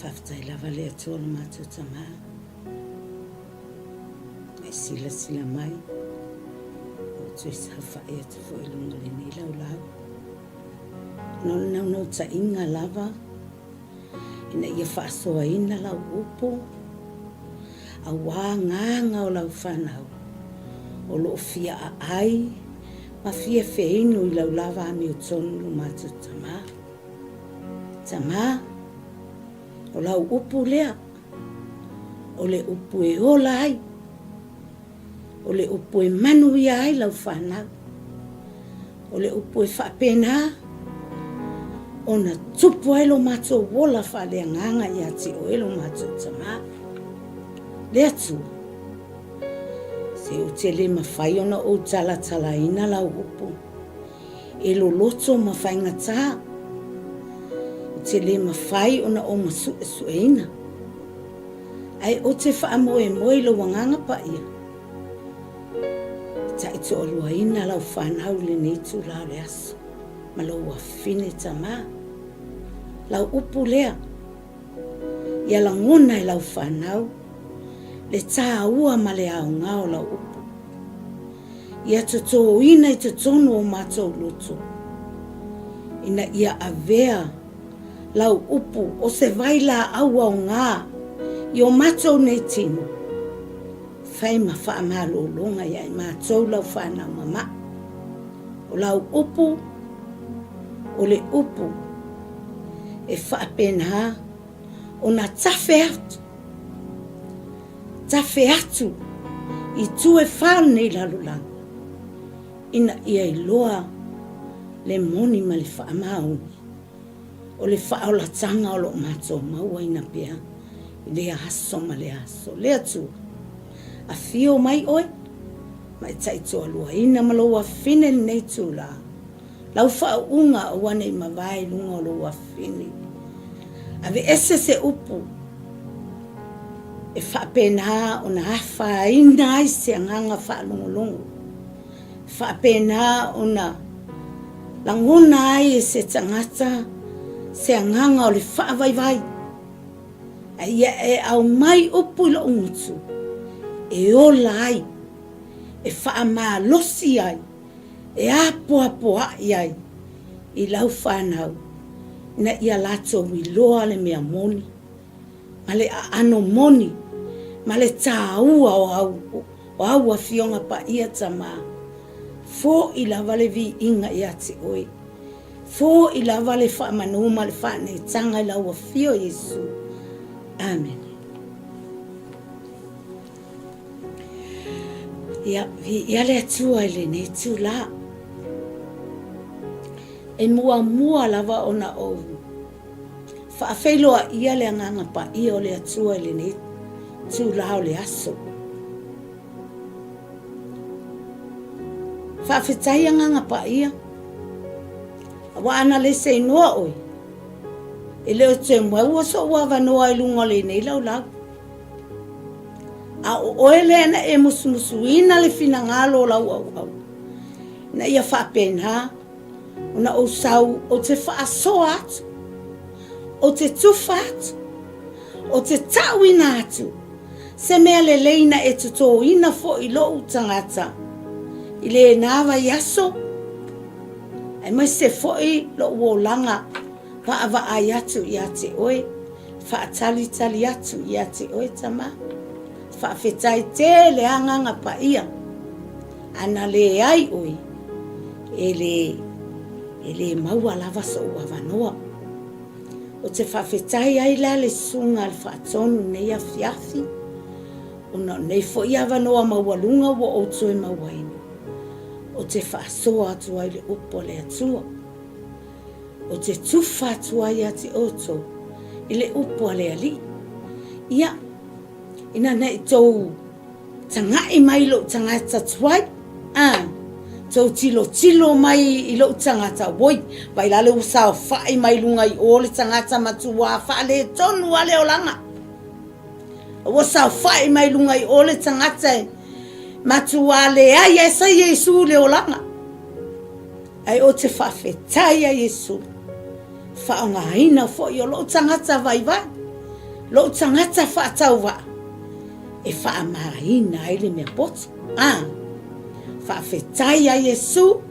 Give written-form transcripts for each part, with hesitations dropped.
Whaftai lava le atua le mātou tamā. Mai sila mai. O tui sa whae atu fo ilunga le ni lau lau. Nau ta inga lava. Ina ia whaasoa ina lau upo. A wā nganga o lau whanau. O lo fia a ai. Ma fia feinu I lau lava ami o tonu lo mātou tamā. Tamā. O lau upu lea, o le upu e ola ai, o le upu e manu ia ai lau whanau, o le upu e whapena, o na tupu ai lo mātou wola whalea nganga ia te o elo mātou tamā. Lea tu, se o te le mawhai ona o tala ina lau upu, e lo loto mawhainga tā, te le mawhai ona o masu ina. Ai o te whaamoe lo wanganga pa ia. Ta ito o Luaiva lau whanau le neitu lau le aso. Ma lau wafine tamā. Lau upu lea. Ia la ngona I lau whanau. Le tā ua ma le au ngao lau upu. Ia toto ina I te tonu o mātou loto. Ina ia avea lau upu o se vaila au au ngā I o mātou nei tino. Whai ma wha malo longa ia I mātou lau whanau mama. O lau upu, o le upu, e whaapena o na tafe atu. Tafe atu I tue whao nei lalulanga. Ina ia I loa le moni ma le whaamauni. O le whaolatanga o lo mātou maua ina pia. I le aso ma le aso. Lea tu. A fio mai oi. Mai taito a Luaiva ma lo wafine nei tu la. Lau whaunga o wane I mawai lunga o lo wafine. Ave ese se upu. E whapena o na hawha ina ai se anganga whaalongolongo. Whapena o na langona ai e se tangata. Se anganga o le whaavaivai. Ia e au mai upu I lo ungutu. E ola ai. E whaama losi ai. E apo ai. I lau whanau. Na ia lato I loa le mea moni. Ma le ano moni. Ma le tā ua o au a fionga pa ia tamā. Fo I la vale vi inga ia te oi. Fo I la vale wha manuma le wha nei tanga I lau a fio Yesu. Amen. Ia le atua I le nei tu la. E mua lava ona o. Whaafeiloa ia le anganga pa ia o le atua I le nei tu la o le aso. Whaafetai anganga pa ia. Wa ana le se noa oi. E leo te mua so ua wanoa I lunga le nei lau lau. A oele na e musumusuina le fina ngalo lau au. Na ia whapena. Ona o sau o te whaasoa atu. O te tufa atu. O te tauina atu. Se mea le leina e tuto ina fo I lo utangata. I le nawa yaso. Ai mai se foi lo o langa va ai atu ia te oi. Fa tali atu ia te oi tama. Fa fetai te le anganga pa ia. Ana le ai oi. Ele maua lava so ua wanoa. O te fa fetai ai la le sunga al fa tonu nei a fiafi. Ona nei fo ia wanoa maua lunga wo o tue mawaini. O te whaasoa atua I le upo le atua. O te tufa atua ia te oto I le upo le ali. Ia, ina nei tau tangai mai lo tangata tuai. Tau tilo mai I lo tangata woi. Vai lale usao whai mai lunga I o le tangata matua wha le tonu ale o langa. Usao whai mai lunga I o le tangata matua le ai esa Yesu le olanga. Ai o te whawhetai a Yesu. Whaonga hina fo I o lo tangata vai. lo tangata whaatauwa e whaamaina ai le mea poto. Whaafetai a Yesu,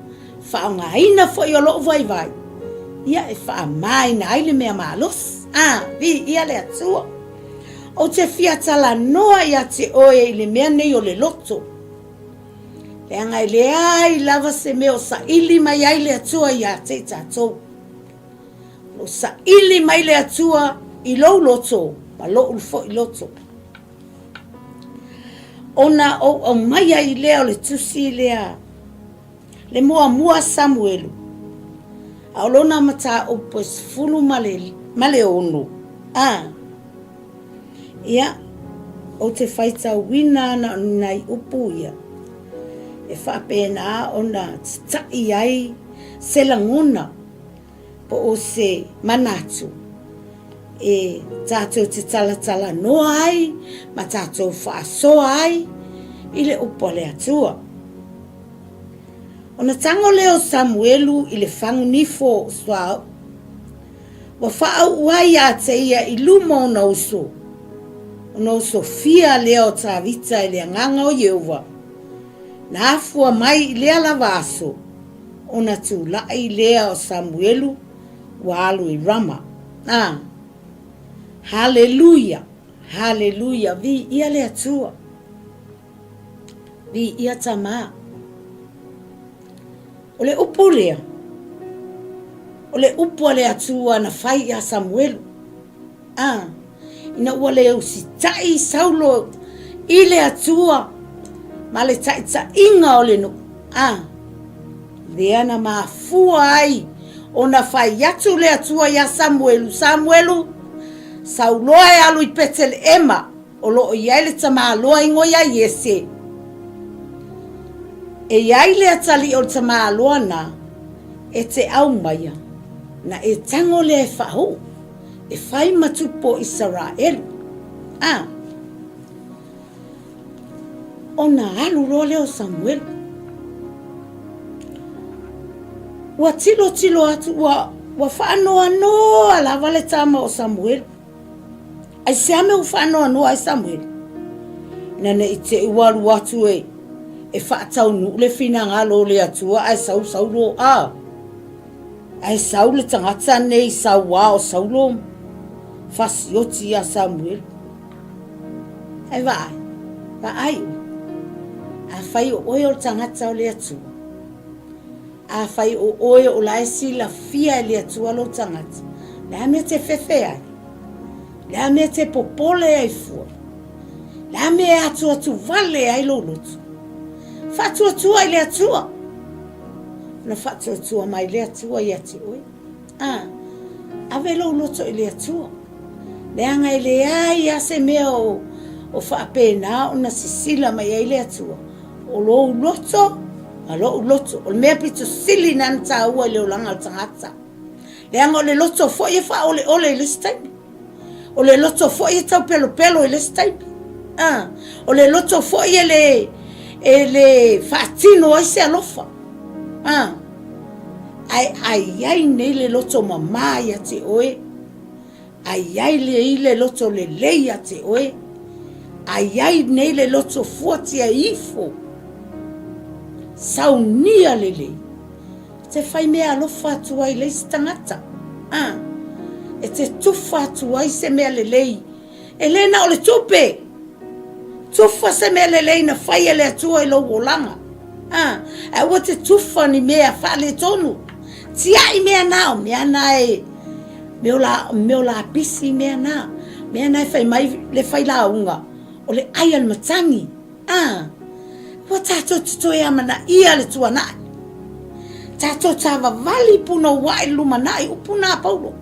whaongaina fo i o loo vai. Ia e whaamaina ai le mea maalos. Vi ia le atua. O te fiatala noa ia te oe i le mea nei o le loto. Le anga i le ai lava se meo sa ili mai ai le atua ia te tatou. Lo sa ili mai le atua i lou loto, ma lou ulfo i loto. Ona o mai ai lea o le tusi lea, le mua Samuelu. A lona mata o pues fulu male ono. Ia, o te whaita wina na nai upu ia. E whapena ona tai ai se langona po o se manatu. E tātou te tala noa ai, ma tātou whaasoa ai, i le upo le atua. Ona tango leo Samuelu i le whangu nifo swao, wa whaau uai a te ia i luma o na uso. Ona uso fia leo tā vita i le nganga o Yehova. Na afua mai i lea lava aso, ona tu lai lea o Samuelu wa alu i Rama. Haleluia, haleluia, vi ia le atua. Vi ia tama. O le upu lea. O le upu le atua na whai a Samuelu. Ina ua le usi tai saulo i le atua. Ma le tai inga o le no. Lea na mafua ai. O na whai atu le atua ia Samuelu. Sauloa e alu i petele ema. O loo iai le tamaloa ingo ia Yese. E iai le atali o tamaloa na. E te au maia. Na e tango le e whahu. E whai matupo Israel. O na alu roa leo Samuel. Ua tilo atu wa whaanoa noa lava le tama o Samuel. Ai se ame u whaanoa noa ai Samuel. Nane i te iwaru atu e whaatau nu le whina ngalo le atua ai saulo ai sau le tangata nei sau wa o saulo fasioti a Samuel. Ai vai a whai o oe o tangata o le atua. A whai o oe o laesi la fia le atua lo tangata. Le ame te whewhe ai. Le ame te popole ai fua. Le ame atu vale ai lo lotu. Whatu ai le atua. Na whatu mai le atua i ati oe. Ave lo loto i le atua. Le anga i le ai ase mea o whaapena o na sisila mai ai le atua. O lo loto. A lo loto. O le mea pito sili nan ta ua i le olanga o tangata. Le anga o le loto fo i wha ole i le staipi. O le loto fo i tau pelo i le staipi. O le loto fo i le whaatino ai se alofa. Ai nei le loto mamai a te oe. Ai le loto le lei a te oe. Ai nei le loto fuati a ifo. Saunia le lei. Te whai mea alofa atu ai le stangata. E te tufa atu ai se mea le lei. E lena o le tupe. Tufa se mea le lei na whai e le atua i lo wolanga. E ua te tufa ni mea whale tonu. Tia i mea nao. Mea na e. Meo la pisi mea na. Mea na e whai mai le whai la unga. O le aia le matangi. Ua tato tuto e amana ia le tuanai. Tato tava vali puna wai lumanai upuna paulo.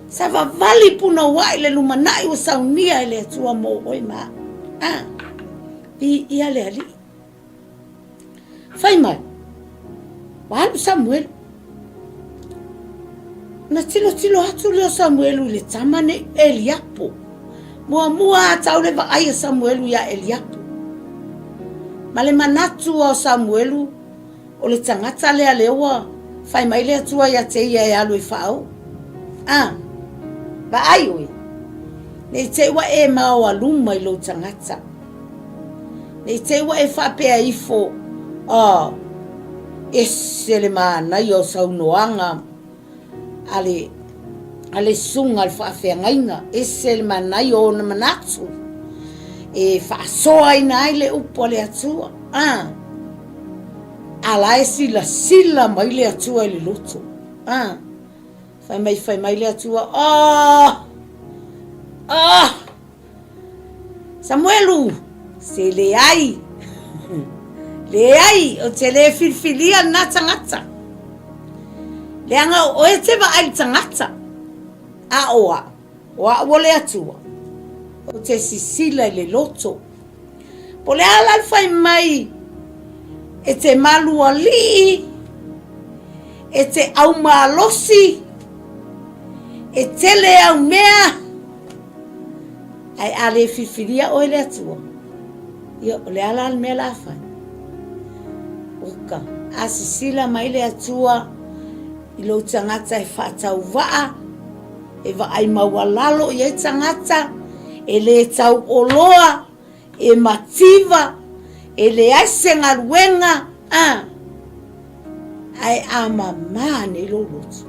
Sava vali puna wai le lumanai o saunia le atua mo oi ma. Pi ia le ali. Fai mai. Walu Samuel. Na tilo hatu leo Samuelu le tamane Eliapo. Mua tau le vaai Samuelu ya Eliapo. Male manatu o Samuelu o le tangata lea lewa. Fai mai le atua ya te ia e alu i whao. Vaai oi. Nei te ua e mao aluma I lo tangata. Nei te ua e whapea ifo ese le mānai o saunoanga ale sunga al whaafeangainga ese le mānai o na manatu e whaasoa ina ai le upo le atua ala e sila mai le atua I le loto whai mai le atua Samuelu se le ai o te le filfilia na tangata le anga o e te wa ai tangata oa le atua o te sisila I le loto po le ala whai mai e te malua li e te au malosi e te le au mea ai ale filfilia o le atua ia o le ala mea la whai oka a sisila mai le atua I lo tangata e whaatau waa e wa ai mawalalo I e tangata e le tau oloa e mativa e le aise ngaruenga ai ama mane lo lotu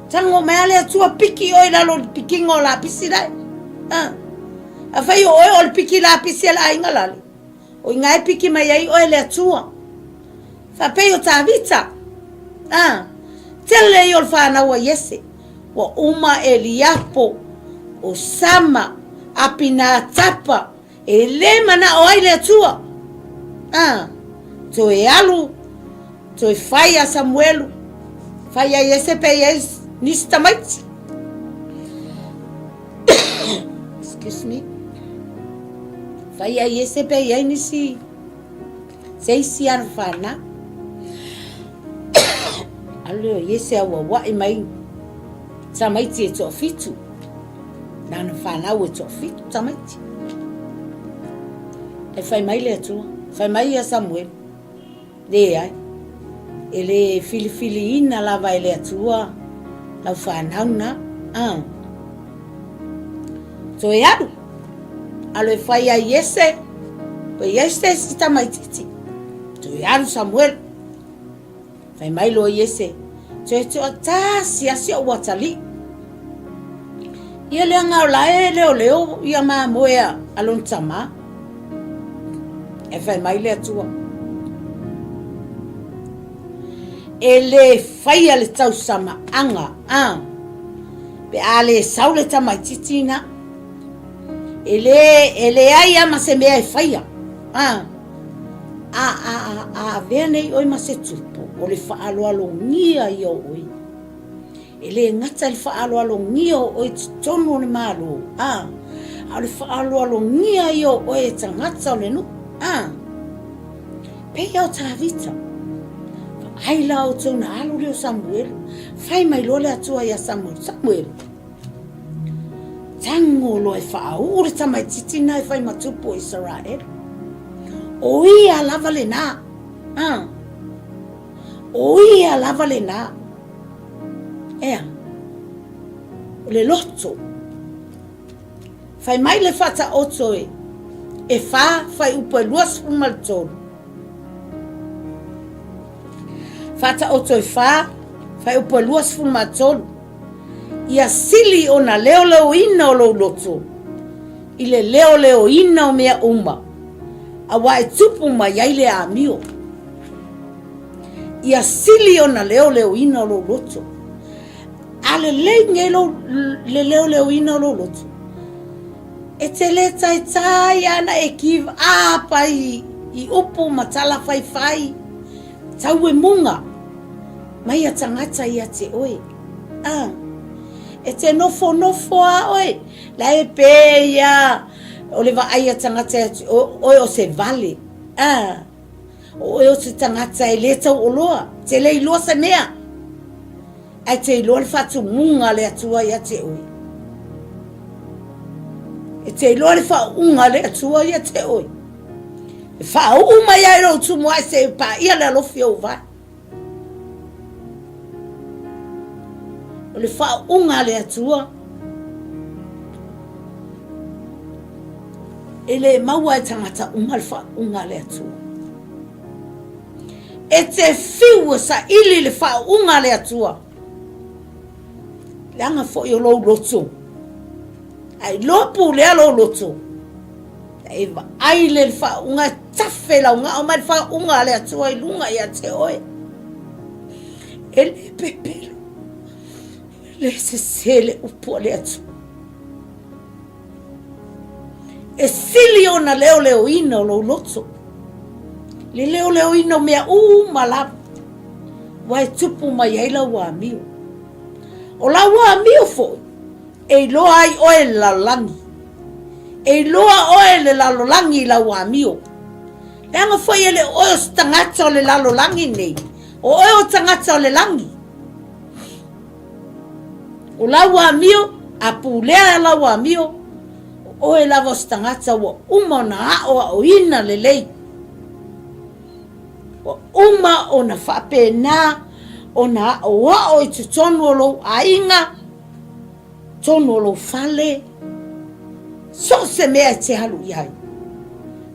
tango mea le atua piki oi lalo piki ngo la pisi dai a whai o le piki la pisi la inga lalo o ngai piki mai ai o le atua fa pe o tavita tele yo fa wa yese wa uma eliapo o sama apina tapa e le mana o ai le atua to e alu to e faya Samuelu faya yese pe yes nista maiti excuse me faya yese pe yes nisi seisi arfana alo yese wa mai tamaiti e to fitu nana fana o to fitu tamaiti e fai mai le atua fai mai a Samuel le ai ele filifili ina lava ele atua lau whanauna so e aru alo e fai a yese pe yese si tamaititi so e aru Samuel fai mai lo yese so e to atasi asi o watali ia le anga o lae leo ia maa moea alon tama e fai mai le atua ele fai ale tau sama anga pe ale saule tamaititina ele ai ama se mea e fai venei oi ma se tupo o le whaaloalo ngia i o oi ele ngata le whaaloalo ngia o oi tonu o le malo a le whaaloalo ngia i o oi e tangata o le nu pe au tavita ai lao tona alu leo Samuel fai mai lo le atua ia Samuel tango lo e whaau ure tamai titina e fai matupo Israel o ia lava le na o ia lava le na ea le loto fai mai le fata oto e fai upo e luas fumaltonu fata oto e fai upo e luas fumaltonu ia sili o na leo ina o lo loto i le leo ina o mea uma awa e tupu mai ai le amio ia sili o na leo ina o lo loto ale le leo ina o lo loto e te le tai ana e give up ai I upu matala fai tau e munga mai a tangata ia te oe e te nofo a oe la e peia o le vai a tangata oe o se vale oe o se tangata e le tau oloa te le iloa se mea ai te iloa le fatu munga le atua ia te oe e te iloa le faunga le atua ia te oe e fauma ia ero tumu ai se pa ia le alofi o vai o le faunga le atua ele maua e tangata ungalfa ungale atua. E te fiu sa ili le fa ungale atua. Leanga fo yo lo loto. Ai lopu le lo loto. Eva ai le fa unga tafela unga o mai fa ungale atua I lunga ya te oe. Ele pepelo. Le se sele upo le atua. E sili ona leo ina o lo loto. Le leo ina mea malap. Wai tupu mai eila wa miu. O la wa miu fo. E loa ai oe la langi. E loa oe le lalo langi la wa miu. Le anga fo ele oe o stangata o le lalo langi nei. O oe o tangata o le langi. O la wa miu. A pulea la wa miu. Oe lava stangata wa uma na hao o ina lelei. Wa uma o na whapena o na hao wao I te tonu o lo ainga. Tonu o lo fale. So se mea te halu iai.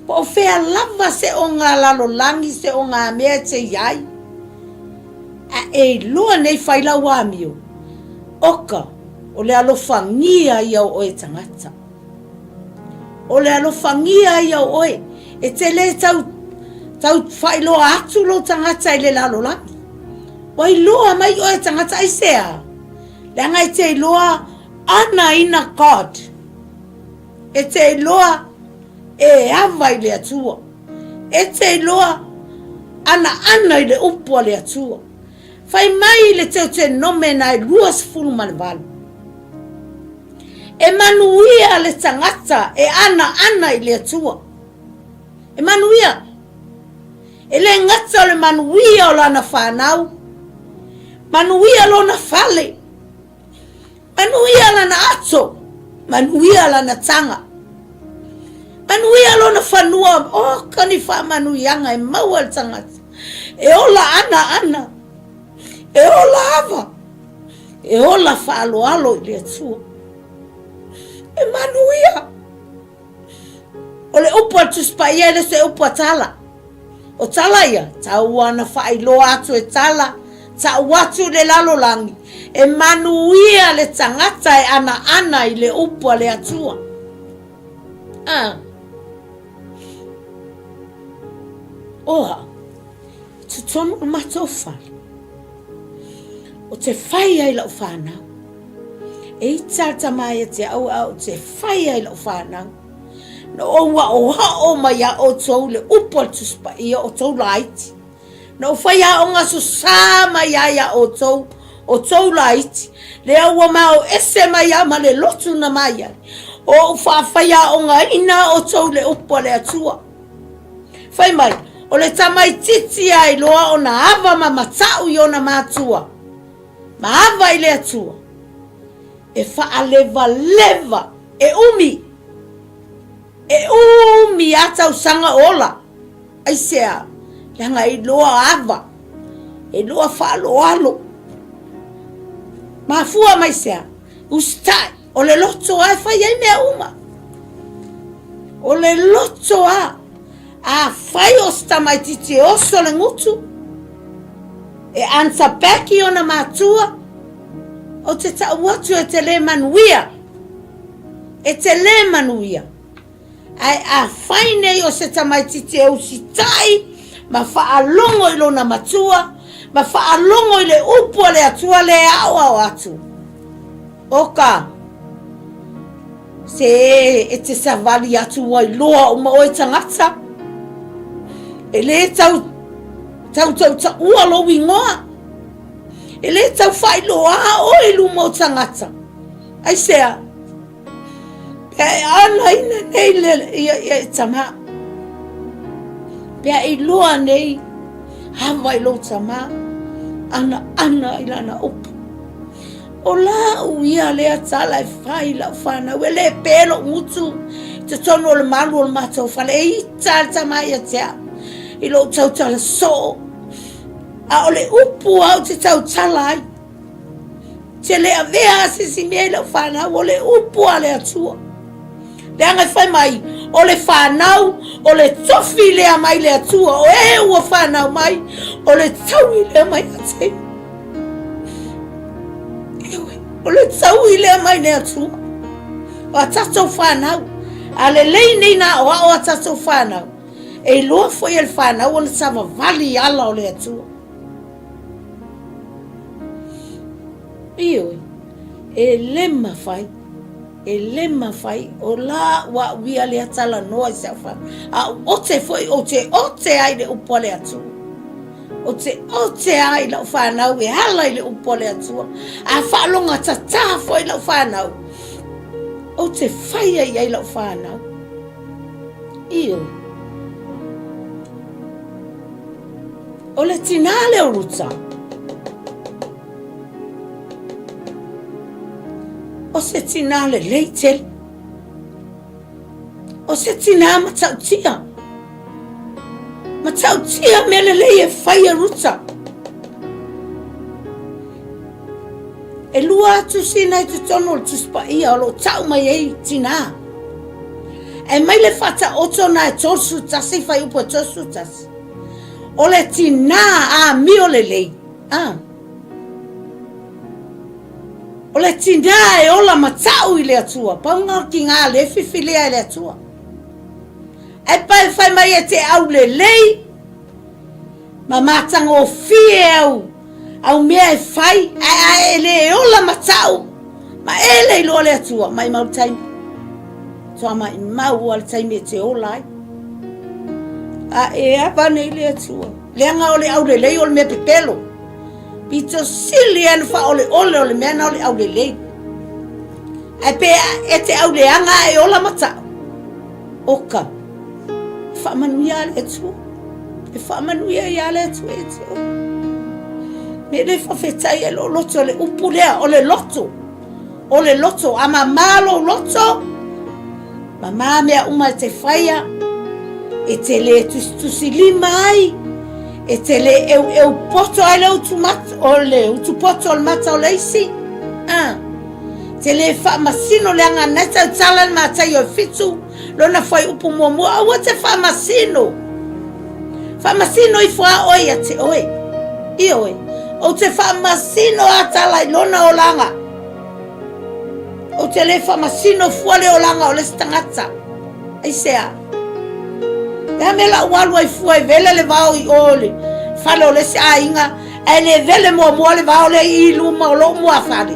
Po o whea lava se o ngā lalo langi se o ngā mea te iai. A e lua nei whaila wa mio. Oka o le alofangia ia o e tangata. O le alofangia ia oe. E te le tau whailoa atu lo tangata I le lalo langi. Wai loa mai oe tangata I sea. Le ngai te loa ana ina God. E te loa e hava I le atua. E te loa ana I le upua le atua. Fai mai le te nome na I luas fulu manvalu. E manuia le tangata e ana I le atua. E manuia. E le ngata le manuia o lana whanau. Manuia lo na fale. Manuia lana ato. Manuia lana tanga. Manuia lo na whanua. Oh, kani wha manuianga e maua le tangata. E ola ana. E ola hava. E ola whaalo I le atua. E manuia. O le upua tuspaia le se upua tala. O tala ia. Tau wana whailoa atu e tala. Tau watu le lalo langi. E manuia le tangata e ana I le upua le atua. Oha. Tutonu matofa. O te whaia I lau whanau. E tata mai te au te whaia I lau whanau. Na oua o hao mai a o tau le upua tuspa ia o tau laiti. Na o whaia o ngā susa mai a o tau laiti. Le aua mao ese mai a ma le lotu na mai a. O whaia o ngā ina o tau le upua le atua. Whai mai, o le tamai titi ai loa o na hava ma matau I ona mātua. Ma hava I le atua. E wha leva. E umi atau sanga ola. Ai sea. Langa I loa ava. E loa wha alo. Ma fua mai sea. Ustai. O le loto ai whai ai mea uma. O le loto a. A whai o sta mai titi oso le ngutu. E ansa peki o na mātua. O te tau watu e te le manuia. E te le manuia. Ai a whainei o se tamai titi e usitai. Ma whaalongo I lona matua. Ma whaalongo I le upua le atua le au atu. Oka. Se e te savali atu wai loa o maoe tangata. E le tau ua lo wingoa. E le tau whai loa o e lumo tangata. Ai sea. Pea ana ina nei le tama. Pea I loa nei. Hawa I lo tama. Ana I lana upu. O la uia lea tala e whai la whana. We le pelo ngutu. Te tono o le malu o le matau whale. E I tala tama ia tea. I lo tau tala so. A o le upu au te tau tala ai. Te lea vea sisi mea la whana. O le upu a le atua. Le anga whai mai. o le whanau, o le tofi lea mai le atua, o ua whanau mai, o le taui lea mai atei. O le taui lea mai le atua, o a tatou whanau, a le lei nei na o a tatou whanau, e loa foi el whanau, o na sawa vali ala o le atua. Ioi, e lema fai, o la wa wia le atala noa i sa wha. A ote foi, ote ai le upo le atua. Ote ai la whanau e hala i le upo le atua. A whaalonga tata foi la whanau. Ote whai ai la whanau. Iyo. O le tinale o ruta. O se tina le leitel. O se tina matautia. Matautia me le lei e whaia ruta. E lua atu sina i tu tono le tuspa ia o lo tau mai ei tina. E mai le fata oto na e tosu tasi whai upo tosu tasi. O le tina a mi o le lei. O le tina e ola matau i le atua. Paunga ki ngā le whiwhilea i le atua. E pai whai mai e te au le lei. Ma matanga o fie au. Au mea e whai. E le e ola matau. Ma e le ilo le atua. Mai mau taimi. Toa mai mau al taimi e te ola ai. A e apa nei le atua. Leanga o le au le lei o le mea pepelo. Pito sili anu fa ole mea na ole au le lei. E pe e te au le anga e ola mata. Oka. Fa manuia le atua. E fa manuia ia le atua e te o. Me le fa fetai e lo loto le upu lea o le loto. O le loto. Ama malo loto. Mama mea uma te whaia. E te le tusi lima ai. E te le eu poto ai le utu mata. O le utu poto o le mata o leisi. Te le wha masino le anga neta utalan matai o fitu. Lona whai upu mua. Aua te wha masino. Wha masino i wha oi a te oi. I oi. O te wha masino atalai lona o langa. O te le wha masino fuale o langa o le stangata. Ai sea. Pea me la walu ai fua i vele le vau i ole. Fale o le se a inga. E le vele mua le vau le i luma o lo mua fale.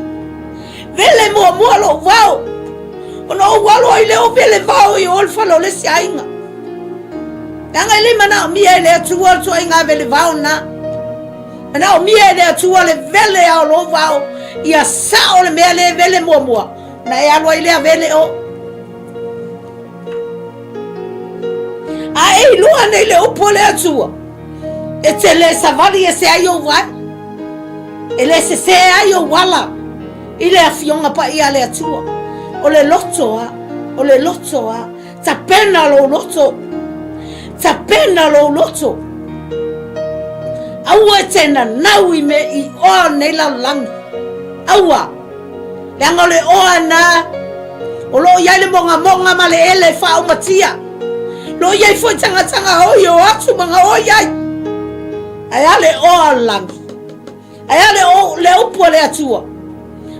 Vele mua lo vau. Ono o walu ai le o vele vau i ole fale o le se a inga. Anga ile mana o mia ele atua tua inga vele vau na. Mana o mia ele atua le vele a lo vau. Ia sa o le mea le vele mua. Na e alua ile a vele o. A e lua nei le upo le atua. E te le savali e se ai o wai. E le se ai o wala. I le afionga pa ia le atua. O le loto a. Ta pena lo loto. Aua e tena nau i me i oa nei la langi. Aua. Leanga o le oa na. O lo iai le monga ma le ele wha umatia. Lo iai foi tanga hoi o atu manga o iai. Ai ale o langi. Ai ale le upu le atua.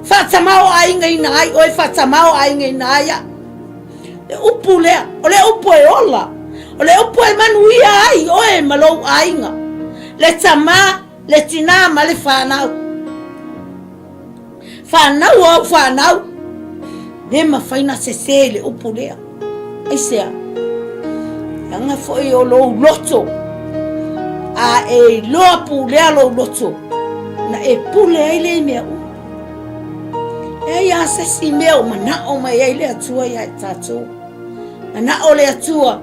Whatamao a inga ina ai. Oi whatamao a inga ina ai. Le upu lea. O le upu e ola. O le upu e manuia ai. Oe malou a inga. Le tama. Le tina ma le whanau. Whanau. Nema whaina se le upu lea. Ai sea. Anga foi o lo loto. A e loa pulea lo loto. Na e pule ai le mea u. E ia se si mea o mana o mai ai le atua ia e tatou. Mana o le atua.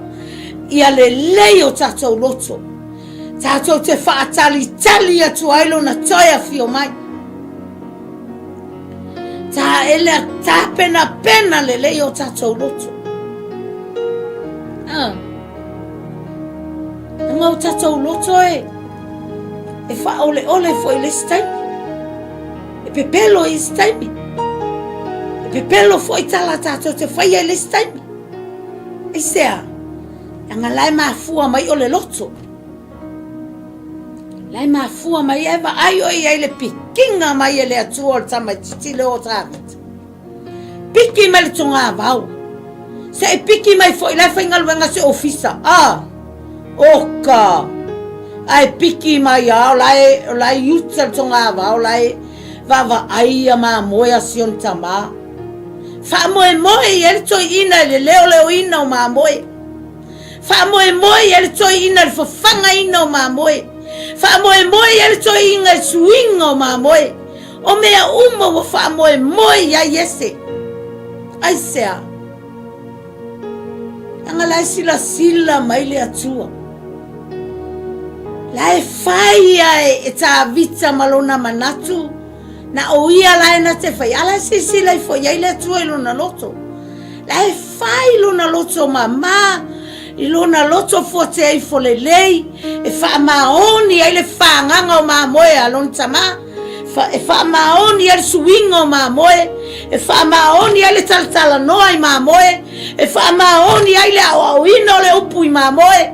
Ia le lei o tatou loto. Tatou te whaatali atua ai lo na toia fio mai. Ta ele ta pena le lei o tatou loto. Ngau tatou loto e wha ole foi le staimi. E pepelo i staimi. E pepelo foi tala tatou te whaia le staimi. Isea, anga lai mafua mai o le loto. Lai mafua mai eva ai o ia le pikinga mai le atua o 𝚟𝚒𝚙𝚢𝚑 le o tāwita. Piki mai le tonga vau. Se e piki mai fo ilai whaingaluenga se ofisa. Oka. Ai piki mai lai yuta tonga vau, lai vava aia ma moia sion tama. Fa moe ele toi ina le leo ina o ma moe. Fa moe ele toi ina le fafanga ina o ma moe. Fa moe ele toi ina swing o ma moe. O mea uma wa fa moe ya yese. Ai sea. Anga lai sila mai le atua. Lai fai e 𝚟𝚑𝚎𝚘 malona manatu. Na o ia lai na te fai. Ala sila i fo iai le atua i lona loto. Lai fai lona loto mama. I lona loto fo te ai fo lei. E fa maoni ai le whanganga o ma moe a lona tama. E fa maoni ai le suinga o ma moe. E fa maoni ai le talatala noa i ma moe. E fa maoni ai le awawina o le upu i ma moe.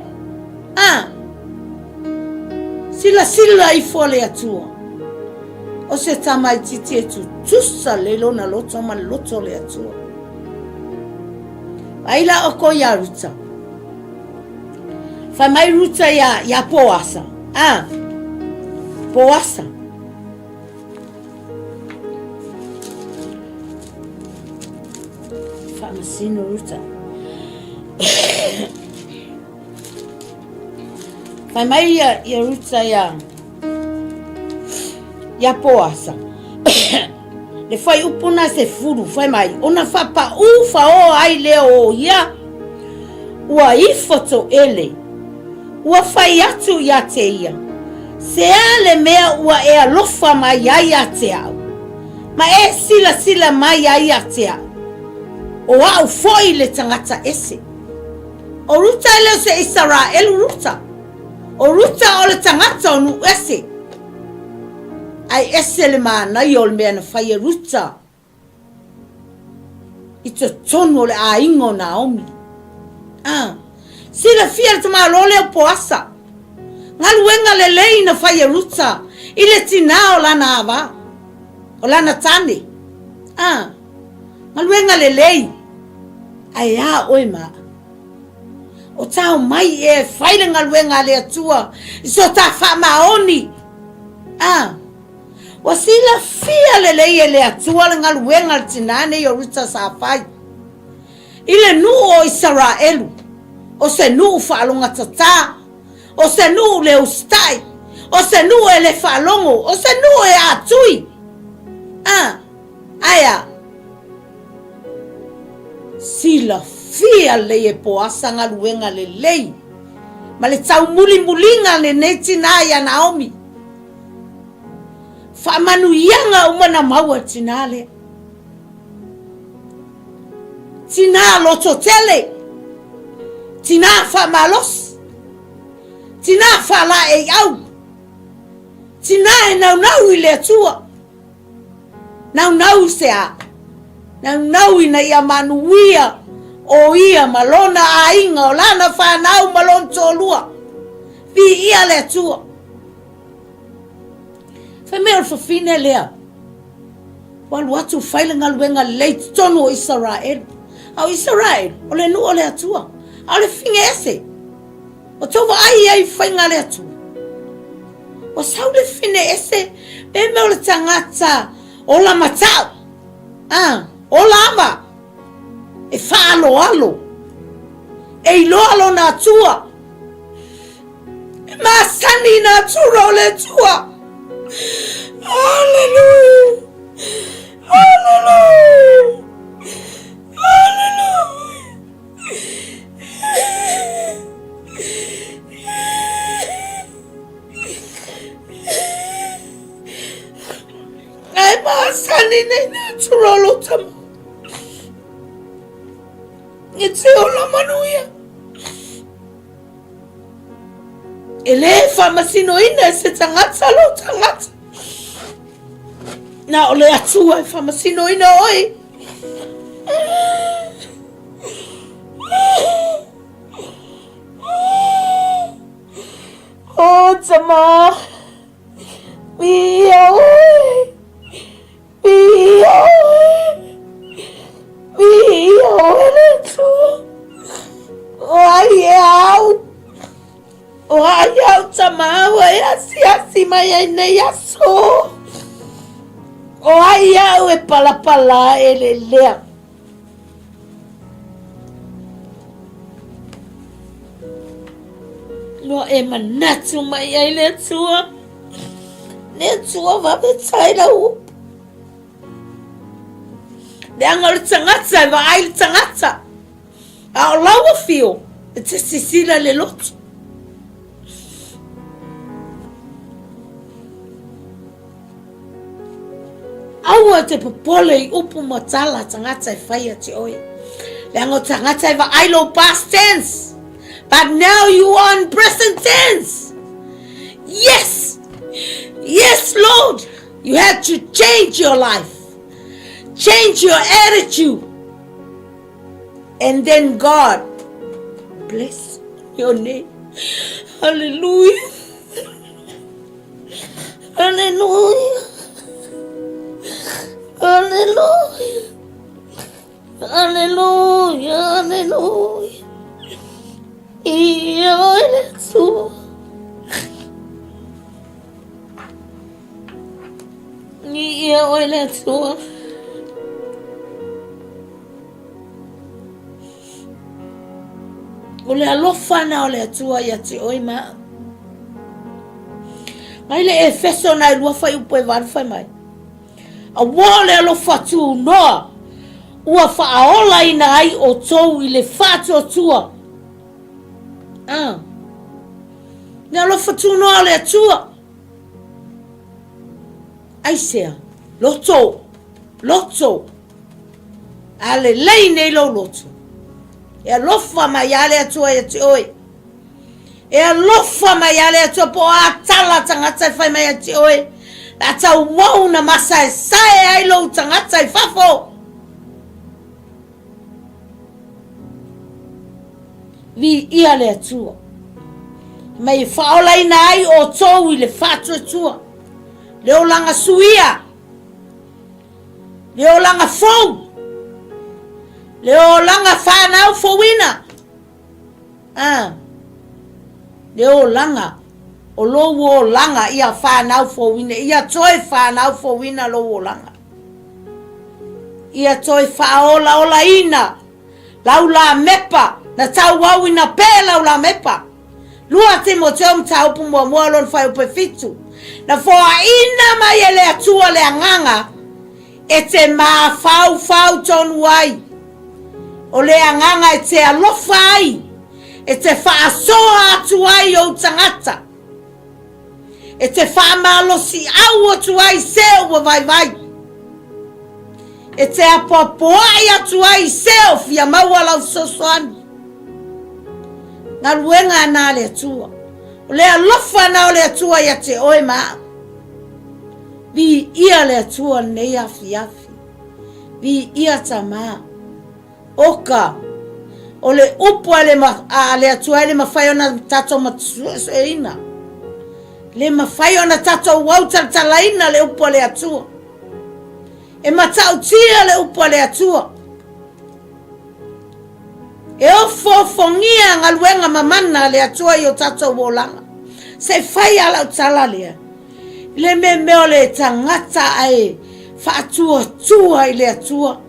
Sila i fo le atua. O se 𝚟𝚒𝚙𝚢𝚑𝚝 e tutusa le lona loto ma loto le atua. Aila o ko ia ruta. Fa mai ruta ia poasa. Poasa. Fa masino ruta. Fa mai ia ruta ia poasa. Le fai upuna se furu, fai mai. Ona fa pa ufa o ai leo ia. Ua ifoto ele. Ua fai atu ia te ia. Se ale mea ua e alofa mai ai a te au. Ma e sila mai ai a te au. O au foi le tangata ese. O ruta ele se Israel ruta. O ruta o le tangata o nu ese. Ai ese le mana i o le mea na whai ruta. I to tono le a ingo Naomi. Sila fia le tama lole o poasa. Ngaluenga le lei na whai ruta. I le tina o lana ava. O lana tane. Ngaluenga le lei. Ai oe maa. O tau mai e whaile ngaluenga le atua. I so ta wha maoni. Wa sila fia le lei le atua le ngaluenga le tinane i o ruta sa whai. Ile nu o Israelu. O se nu whaalonga tata. O se nu le ustai. O se nu e le whaalongo. O se nu e atui. Aya. Sila fia le e poasa ngaluenga le lei. Ma le tau mulinga le netina ya Naomi. Whamanu ianga umana maua tinale. Tina loto tele. Tina whamalos. Tina whala e au. Tina e nau i le atua. Nau sea. Nau ina ia manuia. O ia malona a inga o lana whanau malon tolua. Vi ia le atua. Whamea o whawhine lea. Walu atu whaile ngaluenga leit tono o Israel. Au Israel, o le nu o le atua. Au le whinge ese. O tova ai whainga le atua. O sau le whine ese. Beme o le tangata. O la matau. O la ama. E whaalo. E ilo na atua. E masani na atura o le atua. Hallelujah. Hallelujah. Hallelujah. Ai masani na atura o tama. It's ola manuia. Ele whamasino ina se tangata lo tangata. Na ole atua e whamasino ina oi. O ai au tamau e asi mai ai nei aso. O ai au e palapala e le lea. Lo e manatu mai ai le tua. Le tua va betai la u. Le angal tangata va ai tangata. A lawa fio. E te sisila le lotu. Aua te popole I upu matala tangata e whaia te oi. Le ango tangata e va ailo past tense. But now you are in present tense. Yes. Yes, Lord. You have to change your life. Change your attitude. And then God bless your name. Hallelujah. Hallelujah. Hallelujah. Hallelujah. Hallelujah. Ia ole tua. Ia ole tua. Ole alofa na ole tua ia te oi ma. Mai le efeso na lua fai upo e varu fai mai. A wale alofa tu noa. Ua faaola ina ai o tou I le fato tua. Ne alofa tu noa le tua. Ai sea. Loto. Loto. Ale lei nei lo loto. E alofa mai ale atua e te oi. E alofa mai ale atua po a tala tangata e fai mai a te oi. La tau wau na masa e sae ai lo tangata e fafo. Vi ia le atua. Mai faola ina ai o tou I le fatu atua. Leo langa suia. Leo langa fou. Leo langa whanau fowina. Leo langa. O lowo langa ia whanau fowina. Ia toi whanau fowina lowo langa. Ia toi whaola ola ina. Laula mepa. Na tau wau ina pe laula mepa. Lua te mo te tau pu mua mua lon whai upe fitu. Na foa ina mai e le atua le anganga. E te maa fau tonu ai. O le anganga e te alofa ai. E te whaasoa atu ai o tangata. E te whaamalosi au atu ai seo wa vai. E te apopoai atu ai seo fia maua lau sosoani. Nga luenga na le atua. O le alofa na o le atua ia te oe maa. Vi ia le atua nei afi. Vi ia ta maa. Oka. O le upu le atua le mawhai ona tato matusua ina. Le mawhai ona tato wautatalaina le upu le atua. E matau tia le upu le atua. E o fofongia ngaluenga mamana le atua I o tato wolanga. Se whai ala utala lea. Le me o le tangata ai whaatua tua I le atua.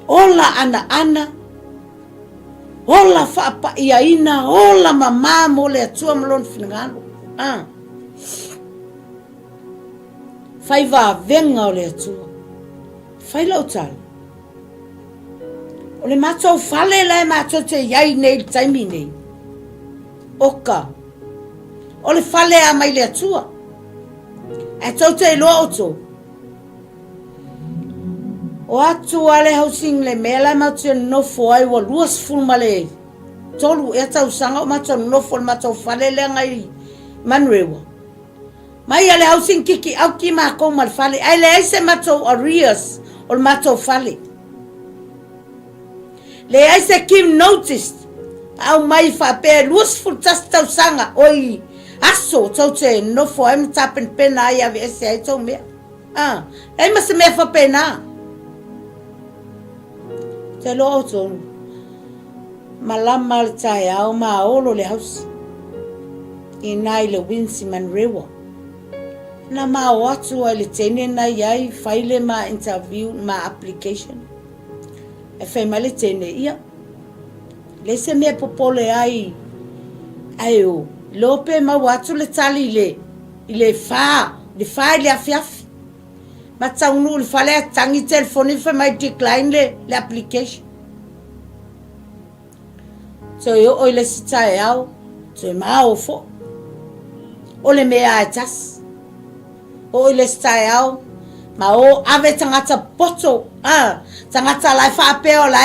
Ola ana. Ola whaapa ia ina. Ola mama mo le atua malon finangalo. Whai wa venga o le atua. Whai lau tala. O le matou fale lai matou te iai nei taimi nei. Oka. O le fale a mai le atua. E tau te iloa o tō. O atu ale housing le mela matou nofo ai wa luas fulma le. Tolu e tau sanga o matou nofo le matou fale le ngai manrewa. Mai ale housing kiki au ki mako mal fale. Ai le aise matou arrears o le matou fale. Le aise kim noticed. Au mai fa pe luas ful tas tau sanga oi aso tau te nofo em tapen pena ai ave ese ai tau mea. Ai mas me fa pena. Te lo tonu. malama le tae au maolo le hausi. I nai le winsi manrewa. Na mao atu ai le tene na iai faile ma interview ma application. E fai ma le tene ia. Le se mea popole ai o. Lope ma watu le tali le fa. Le fa le afiafi. Ma taunu le fale tangi telefoni fai mai decline le application. So yo o le sitae au. So ma o fo. O le mea e tas. O le sitae au. Ma o ave tangata poto. Tangata lai whaapeo la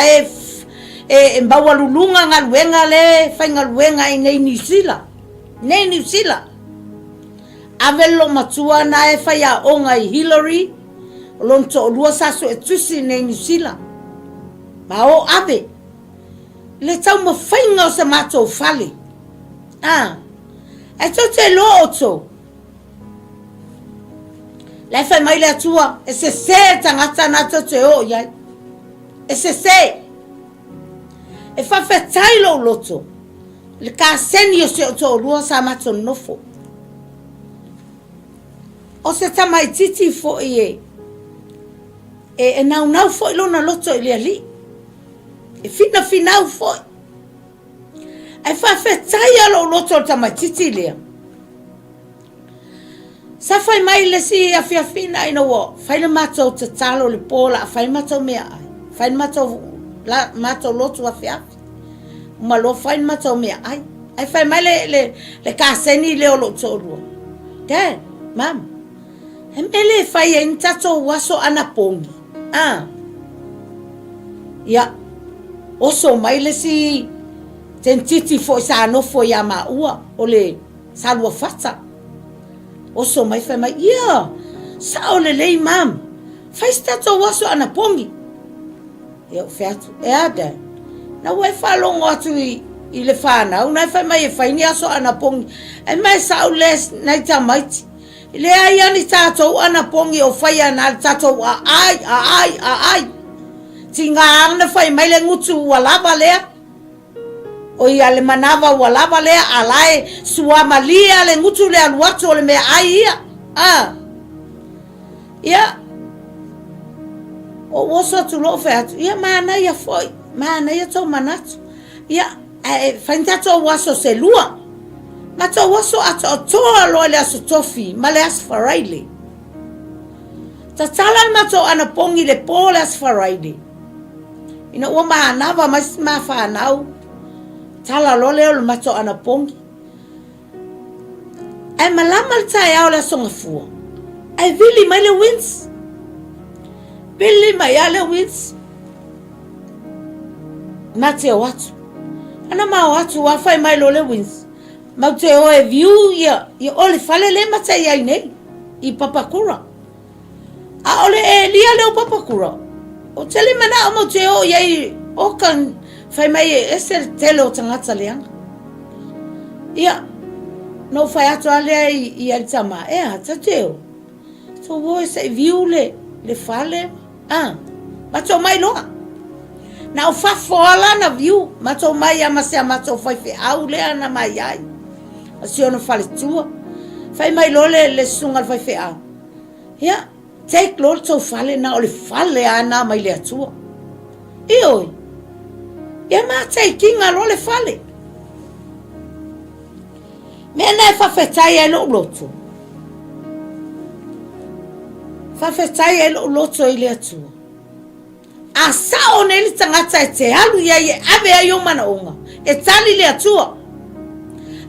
e mbawa lulunga ngaluenga le. Fai ngaluenga i nei New Zealand. Nei New Zealand. Ave lo matua na e fai a onga i Hillary. O lon to lua sasu e tusi nei New Zealand. Ma o ave. Le tau ma whainga o sa mato fale. E to te lo o to. Le fai mai le atua. E se tangata na to te o iai. E se. E fa fetai lo loto. Le ka seni o se o to lua sa mato nofo. O se tamai titi fo i e nau fo i lona loto i le ali. E fina fo. E fa fetai alo loto o tamai titi lea. Sa fai mai le si a fina ina wo. Fai le mato te talo le pola. Fai mato mea ai. Fai mato loto a fiafi. Malo fai mato mea ai. Ai fai mai le kaseni le o loto rua. Dad, Mom. E mele fai e intato waso anapongi. Ia. Oso mai le si tentiti fo sa anofo ya maua. O le salua fata. Oso mai fai mai. Ia. Sa o le lei mam. Fai stato waso anapongi. Ia featu. E ada. Na ue falongo atu i le whana. Una fai mai e fai ni aso anapongi. E mai sa o les nai tamaiti. Le ai ani tatou ana pongi o fai ana tatou ai. Tinga ana fai mai le ngutu walava lea. O ia le manava walava lea alae suamalia le ngutu le aluatu o le mea ai ia. Ia. O woso tu lo featu. Ia maana ia foi. Maana ia tau manatu. Ia fai tatou waso se lua. Mata waso ata toa loa le aso tofi, ma le asfaraile. Ta talan mato ana pongi le po le asfaraile. Ina ua maanava ma whanau. Tala lo leo le mato ana pongi. Ai malama le tae au le asonga fua. Ai vili mai le wins. Vili mai a le wins. Mate o atu. Ana ma o atu wafai mai lo le wins. Mau te oe view ia ole fale le mata ia nei i papakura. A ole e lia leo papakura. O tele mana o mau te o iai o kan fai mai e ser tele o tangata leanga. Ia, no fai ato alea i alitama. Ta te o. So wo se view le fale. Mato mai loa. Na o fafoala na view. Mato mai amasea mato fai fe au lea na mai ai. Asiono Faletua. Fai mai lole le sunga fai fea. Ia, take lol to fale na ole fale ana mai le atua. Ioi. Ia ma tai kinga lole fale. Mena fa fetai e lo loto. Fa fetai e lo loto i le atua. Asa o neli tangata e te alu ia e ave a yo mana onga. E tali le atua.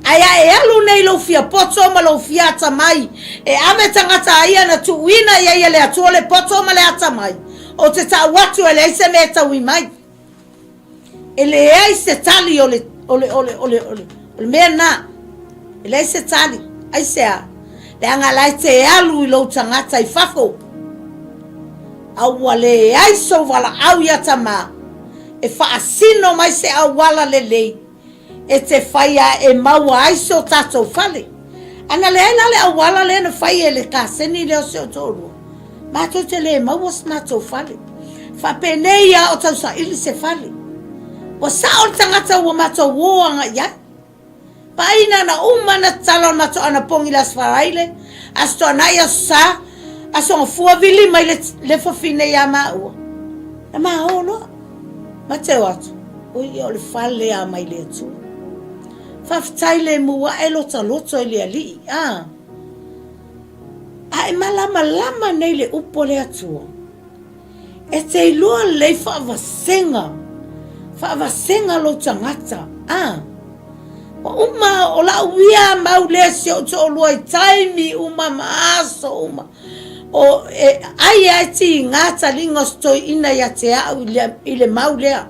Aya e alu nei lo fia poto ma lo fia ata mai. E ave tangata aia na tuina ia le atua le poto ma le ata mai. O te ta watu ele ise me ta wi mai. Ele e se tali ole me na. Ele se tali. Ai se a. Le anga lai te alu i lo tangata i fako. Awale ai so wala au ia tama. E fa asino mai se awala le lei. E te whaia e maua aiso tatou fale. Ana le awala le na whaia le kaseni leo se o tōrua. Mato te le maua snato fale. Fa peneia o tau sa ili se fale. Wa sa o tangata wa mato woanga ya. Paina na na talon mato ana pongi las faraile. Asto anaya sa. Aso ngafua vili mai le fafine ya maua. Na maholo. Mate watu. Oi o le fale a mai le tu. Faftaile mua elota loto ele ali. Ai malama nei le upo le atua. E te ilua le whaavasenga lo tangata. Uma o la uia mau le se o to lua i taimi uma maaso uma. O ai ti ngata lingo sto ina ya te au ile mau lea.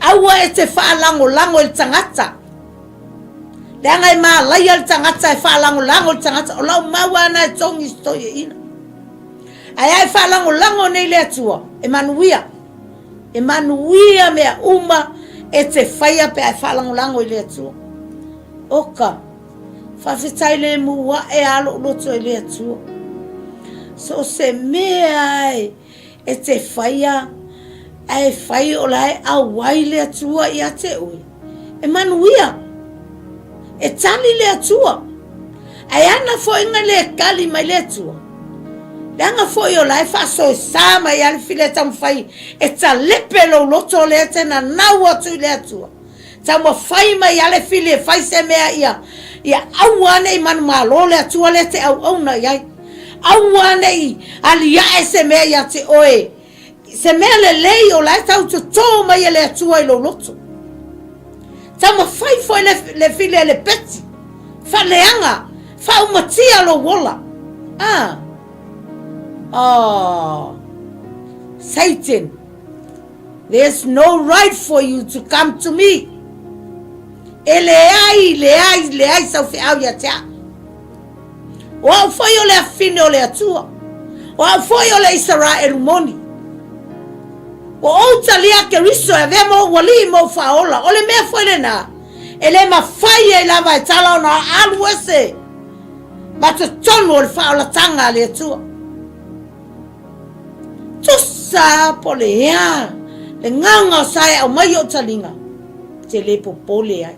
Aua e te whaalango il tangata. Le ngai ma lai al tangata e whaalango il tangata. O lau maua na e tongi sto ina. Ai whaalango nei le atua. Emanuia mea uma e te whaia pe ai whaalango i le atua. Oka. Whawhitai le mua e alo loto i le atua. So se mea ai e te whaia ai whai o lai awai le atua i a te ui. Emanuia. E tali le atua. Ai ana fo inga le kali mai le atua. Leanga foi o lai faso sama ya le file tam fai e ta lepe lo loto le tena na watu le atua. Tamo fai mai ya le file fai se mea ia awane man malo le atua le te au na ya. Awane ali ya se mea ya te oe. Se mea le lei o lai tau to mai le atua lo loto. Tamo fai foi le file le peti. Fa leanga fa umatia lo wola. Satan, there's no right for you to come to me. Leai sa fi au ya tia. Wa foi o le afine o le atua. Wa foi o le 𝚟𝚒𝚍𝚑. O talia ke riso e vemo wali mo faola. O le mea foi le na. Ele ma fai e lava e tala na alu ese. Ma te tonu o le faola tanga le atua. Tusa polea le nganga sai au mai o talinga te le popole ai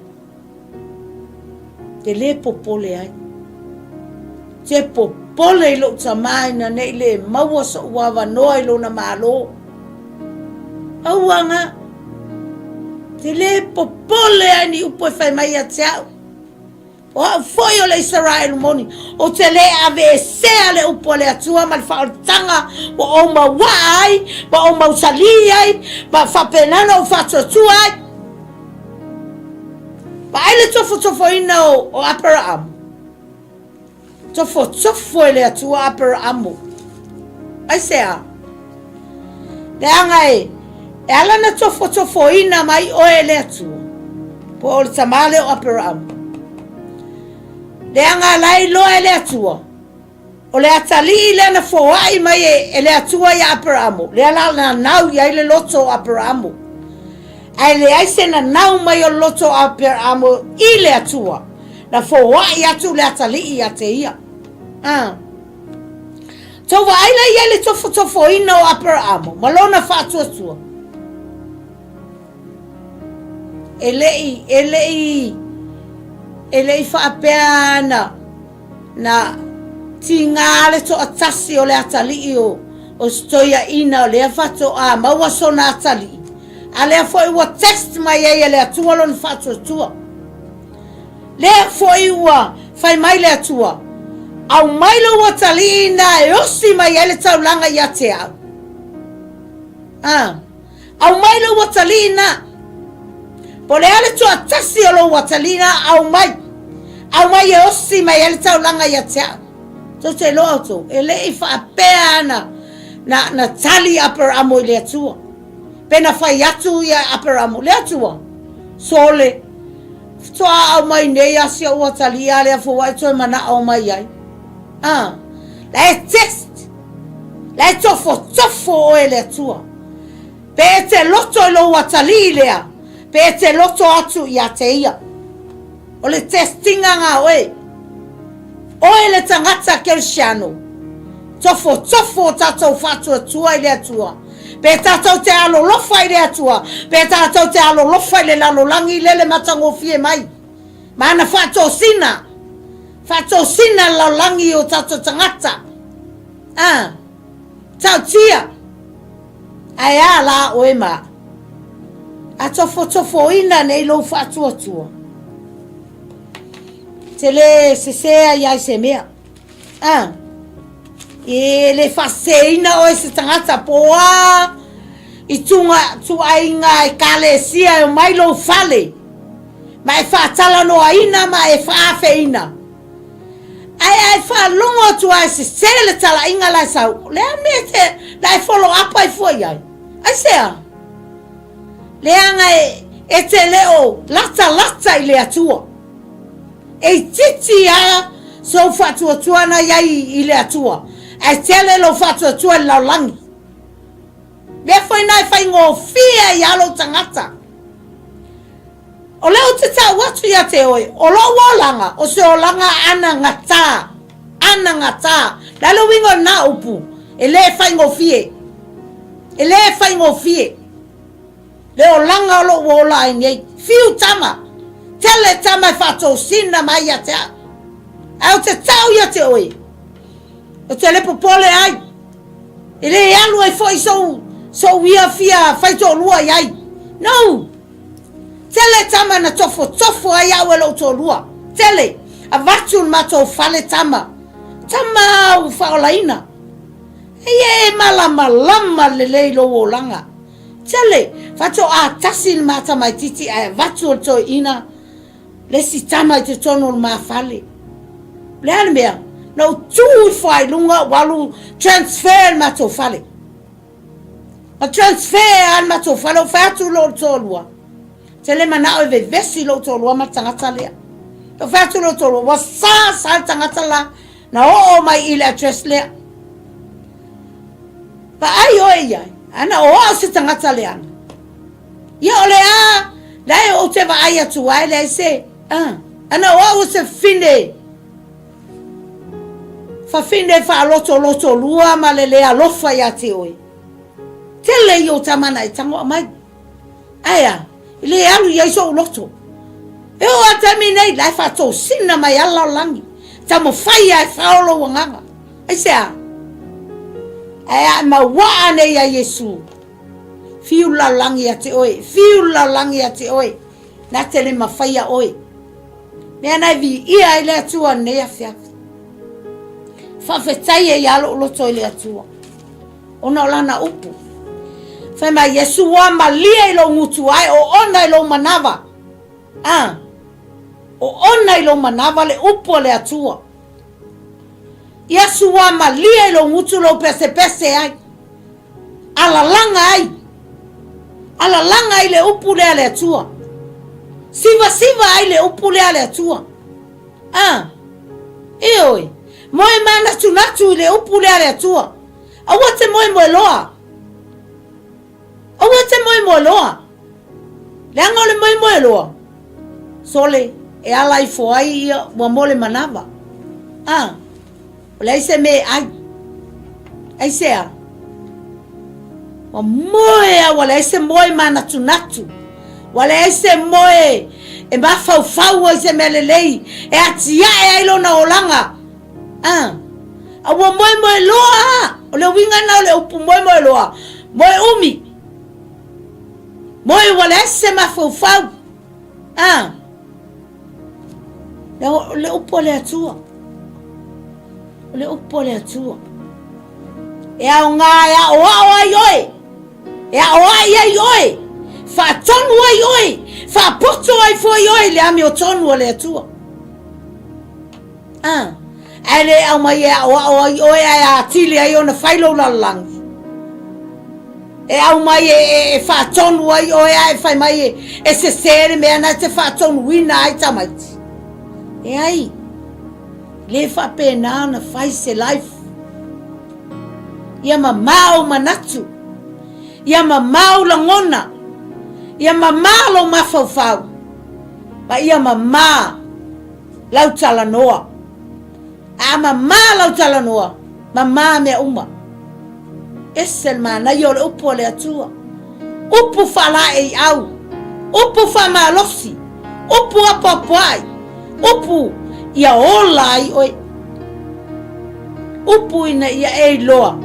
te popole lo tamai na nei le maua so wava noi lo na malo auanga te le popole ai ni upo fai mai a tau o foi o le 𝚟𝚑𝚑 o te le ave se le upo le atua mal fautanga o ma wai ba o ma usali ai ba fa penana o fa tutua ai ba ele tofo ina o Abraham tofo le atua Abraham ai sea le angai e ala na tofo ina mai o ele atua po o tamale o Abraham le anga lai loa le atua. O le atali le na foai mai e le atua ya Abraham. Le ala na nau ya le loto Abraham. Ai le aise na nau mai o loto Abraham i le atua. Na foai atu le atali i ate ia. Tova ai la ia le tofo ina o Abraham. Malona fa atua. Ele fa apeana na tingale to atasi o le atali o stoia ina o le fato a maua sona atali ale foi wa test mai le atua lon fato tua le foi wa fai mai le atua au mai lo atali ina e osi mai le taulanga ya te au au mai lo atali ina pole ale to atasi o lo atali ina au mai e osi mai ele taulanga ya tea. So te lo auto. Ele i fa apeana na tali Abraham le atua. Pena fai atu ya Abraham le atua. Sole. Toa au mai nei asi o tali ale fo wai to mana au mai ai. La test. La tofo o ele atua. Pe te loto lo watali lea. Pe te loto atu ya te ia. O le testinga ngā oe. Oe le tangata ke shano. Tofo tatou fatua tua i le atua. Pe tātou te alo lofa i le atua. Pe tātou te alo lofa i le lalolangi lele matangofie mai. Mana whatosina. Whatosina lalolangi o tātou tangata. Tau tia. Ai a la o e ma. A tofo ina nei lo whatuatua. Te le se sea iai se mea. E le whaseina o e se tangata poa. I tunga inga e kalesia o mai lo fale. Ma e whatala no aina ma e whaafeina. Ai whalongo tua e se sele tala inga lai sau. Lea me te lai follow up ai foi ai. Ai sea. Leanga e te leo lata i le atua. E titi a so fatua tuana iai i le atua. E tele lo fatua tua i laulangi. Le foi nai fai ngō fia i alo tangata. O leo te tā watu ia te oe. O lo wolanga. O se o langa ana ngata. Ana ngata. Lalo wingo na upu. E le fai ngō fie. E le fai ngō fie. Le o langa o lo wola i nei. Fiu tama. Tele tama i whato sina mai ia te a. Au te tau ia te oe. O te lepo pole ai. E le alu ai foi so wia fia whaito lua iai. No. Tele tama na tofo ai au e lo to lua. Tele. A vatu mato fale tama. Tama u whaolaina. E malama lelei lo o langa. Tele. Fato a tasin mata mai titi a vatu to ina. Le si tama i te tono ma fale. Le ane mea. No tū whai lunga walu transfer mato fale. A transfer an mato fale o whatu lo to lua. Tele mana o ve vesi lo to lua matangata lea. O whatu lo to lua. Wa sa tangata la. Na o mai ile address lea. Pa ai o e iai. Ana o se tangata lea. Ia o lea. Lai o te wa ai atu ai lea se. Ana o se fine. Fa fine fa loto lua ma le lea lofa ia te oe. Tele i o tamana i tango mai. Aya. Le alu ia iso loto. E o atami nei lai fa to sina mai ala langi. Tamo fai ai faolo wanganga. Ai sea. Aya ma waa ne ia Yesu. Fiu la langi a te oe. Fiu la langi a te oe. Na tele ma fai a oe. Mea nai vi ia i le atua ne a fiafi. Whawhetai e alo loto i le atua. Ona o lana upu. Whaima Yesu wa ma lia i lo ngutu ai o ona i lo manava. O ona i lo manava le upu le atua. Yesu wa ma lia i lo ngutu lo pese ai. Ala langa ai. Ala langa ai le upu le atua. Siva ai le upu le atua. Eoi. Moe mana tunatu le upu le atua. Awa te moe loa. Awa te moe loa. Le anga le moe loa. Sole e ala i foai ia wa mole manava. Le ise me ai. Ai sea. Wa moe a wale ise moe mana tunatu. Wale ise moe e mafau ise melelei. E atia e ailo na olanga. Awa moe loa. O le winga na o le upu moe loa. Moe umi. Moe wale ese mafau. Le upu le atua. Le upu le atua. E au ngā ea oa ai oe. E a oa ai oe. Fa tonu ai oe. Fa poto ai foi oe le ami o tonu le atua. Ale au mai e o e a tili ai ona whailo la langi. E au mai e whaatonu ai o e whai mai e se sere mea na te whaatonu wina ai tamaiti. E ai, le whapena na whai se life. Ia mamau manatu. Ia mamau langona. Ia mamau lo mafau. Ma ia mamau lau talanoa. Ama lau talanoa. Mama me uma. Esel manai o le upu o le atua. Upu whala e au. Upu whamalosi. Upu apapuai. Upu ia ola ai oi. Upu ina ia e loa.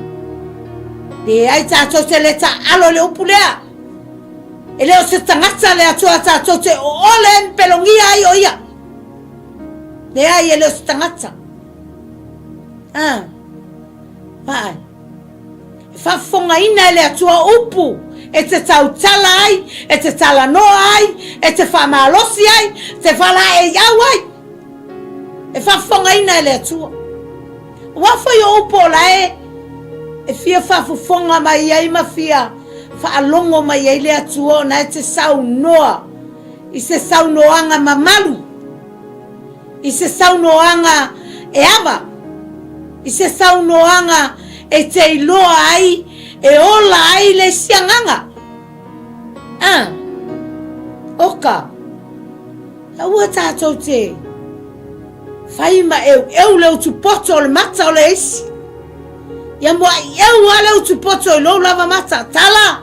Te ai tātou te leta alo le upu lea. E leo se tangata le atua tātou te o ole pelongia ai o ia. Te ai e leo se tangata. Vai. Whafonga ina le atua upu. E te tau tala ai. E te tala noa ai. E te whamalosi ai. Te whala e iau ai. E whafonga ina le atua. Wafai o upo la e fia whafufonga mai ai ma fia whaalongo mai ai le atua na e te sau noa. I se sau noanga mamalu. I se sau noanga e ava. I se sau noanga e te iloa ai e ola ai le sianganga. Oka. Aua tātou te Faima eu leu tu poto le mata o le isi. Ia mua eu a leu tu poto i lo lava mata. Tala.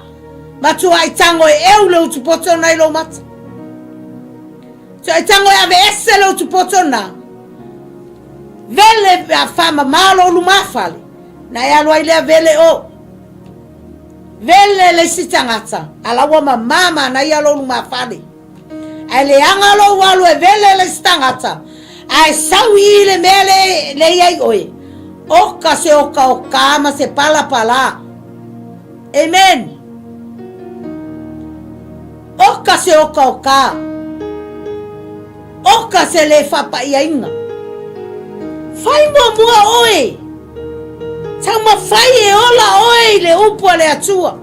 Matu ai tango eu leu tu poto na i lo mata. So ai tango e ave ese leu tu poto na. Vele a fama malo lu mafale. Na ia lo ai lea vele o. Vele le si tangata. Ala wama mama na ia lo lu mafale. Ai le anga lo walu e vele le si tangata. Ai sawi le mele le ai oi. Oka se oka ma se pala pala. Amen. Oka se oka. Oka se le fapa iainga. Fai mua oi. Tama fai e ola oi le upo le atua.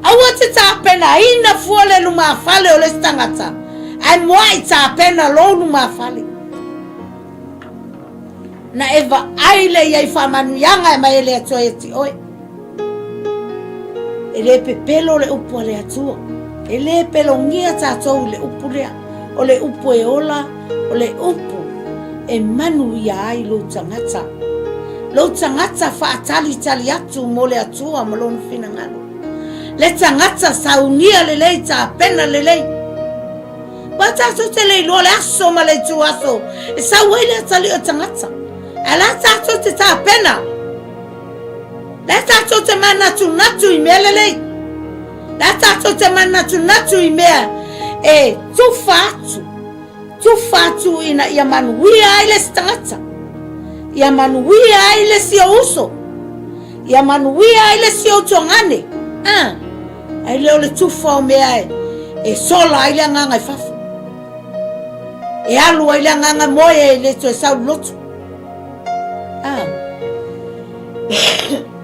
Awa te tapena ina fuole luma fale o le stangata. Ai moai ta pena lonu mafale. Na eva aile ia famanu yanga ma ele atua eti oi. Ele pepelo le upu le atua. Ele pelo ngia tātou le upu lea. O le upu e ola. O le upu e manu ia ai lo tangata. Lo tangata whaatali tali atu mo le atua mo lonu finangalo. Le tangata saunia le lei ta pena le lei. Bata so te le lo le aso ma le tu aso. E sa wele tali o tangata. Ala tato te ta pena. La tato te manatu natu I melele. La tato te manatu natu I mea. E tu fatu ina ia manuia ile tangata. Ia manuia ile si uso. Ia manuia ile si o tongane. Ai le tu fa mea e sola ile nganga fafu. E alu ile nganga moe le to sa lotu.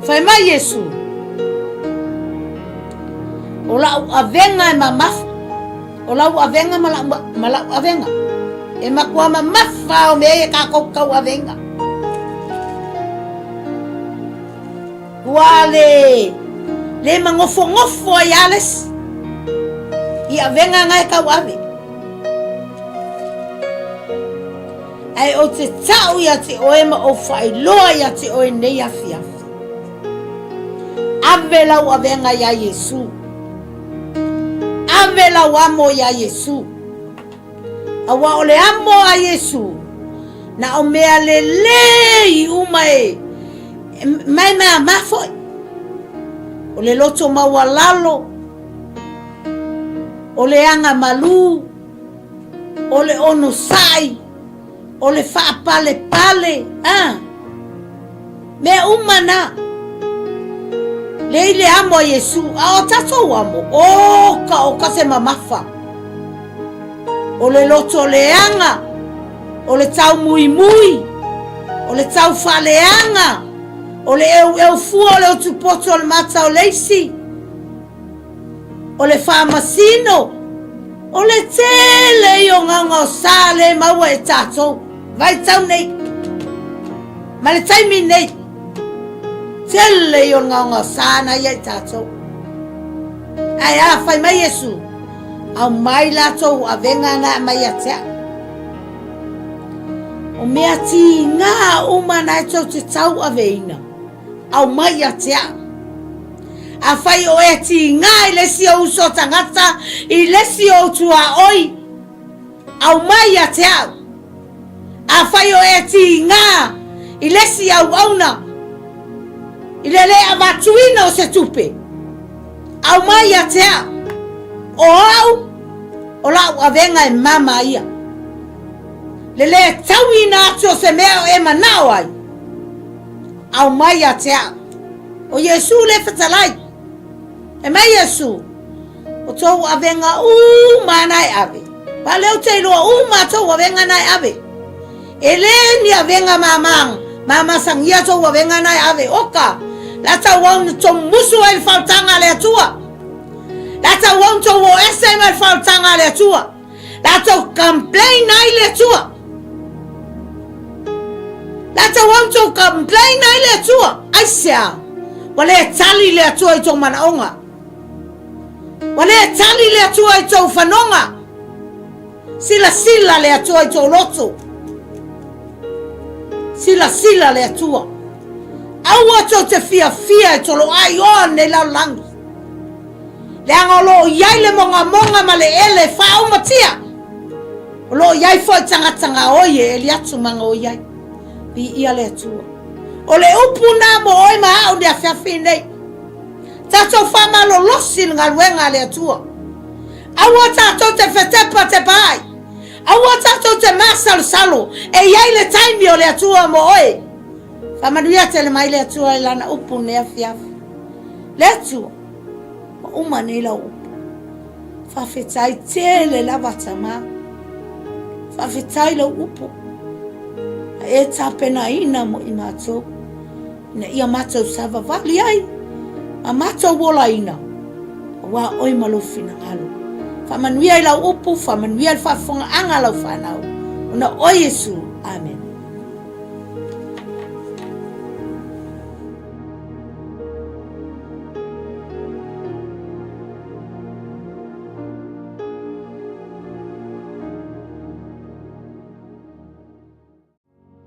Fai mai Yesu. Ola avenga e mamaf. Ola avenga mala avenga. E makua mamafa o me ka kau avenga. Wale le mangofo yales. I avenga ngai kau ave. Ai o te tau ia te oema o whai loa ia te oe nei afiafi. Ave lau avenga ia Yesu. Ave lau amo ia Yesu. Awa o le amo a Yesu. Na o mea le lei umae. Mai mea mafoi. O le loto mawalalo. O le anga malu. O le ono sai. O le wha pale. Me umana. Le amo a Yesu. A o tatou amo. Oka se mamafa. O le loto le anga. O le tau mui. O le tau whaleanga. O le eu fua o le utupoto o le mata o leisi. O le whamasino. O le tele I o nganga o sale maua e tatou. Vai tau nei. Ma le taimi nei. Tele I o nganga o sana ia e tatou. Ai fai mai Yesu. Au mai latou avenga na mai atea. O mea ti ngā umana e tau te tau aveina. au mai a te au. A whai o e ti ngā i lesi o uso tangata, i lesi o tua oi, au mai a te au. A whai o e ti ngā i lesi au auna, i lele a watuina o se tupe, au mai a te au. O au, o lau a venga e mama ia. Lele tauina atu o se mea o e manao ai. Au mai a te au. O Yesu le whatalai. E mai Yesu. O tau a venga manai ave. Pa leo te iloa ma tau a venga nai ave. E le ni a venga mamang. Mama sangia tau a venga nai ave. Oka. La tau wang tau musu el fautanga le atua. La tau wang tau o esem el fautanga le atua. La tau complain nai le atua. La tau wang tau complain nai le atua. Ai sea. Wale tali le atua i tau manaonga. Wale tali le atua i tau whanonga. Sila le atua i tau loto. Sila le atua. Aua tau te fia i tolo ai o ne lau langi. Le angolo iai le monga ma le ele whao matia. O lo iai fo i tanga oie e li atu manga o iai. Pi ia le atua. O le upuna mo oi ma au de a whiawhi nei. Tato whama lo losin ngā luenga le atua. Aua tato te whetepa te pai. Aua tato te masalo e iai le taimi o le atua mo oi. Whamanuia te le mai le atua e lana upu nea whiawhi. Le atua. O uma nei la upu. Whawhetai tele lava tama. Whawhetai la upu. E tapena ina mo i mātou. Na ia mātou sava vali ai. A mātou wola ina. Wa oi malofi na ngalo. Whamanuia i lau upu, whamanuia i whafonga anga lau whanau. Ona o Yesu. Amen.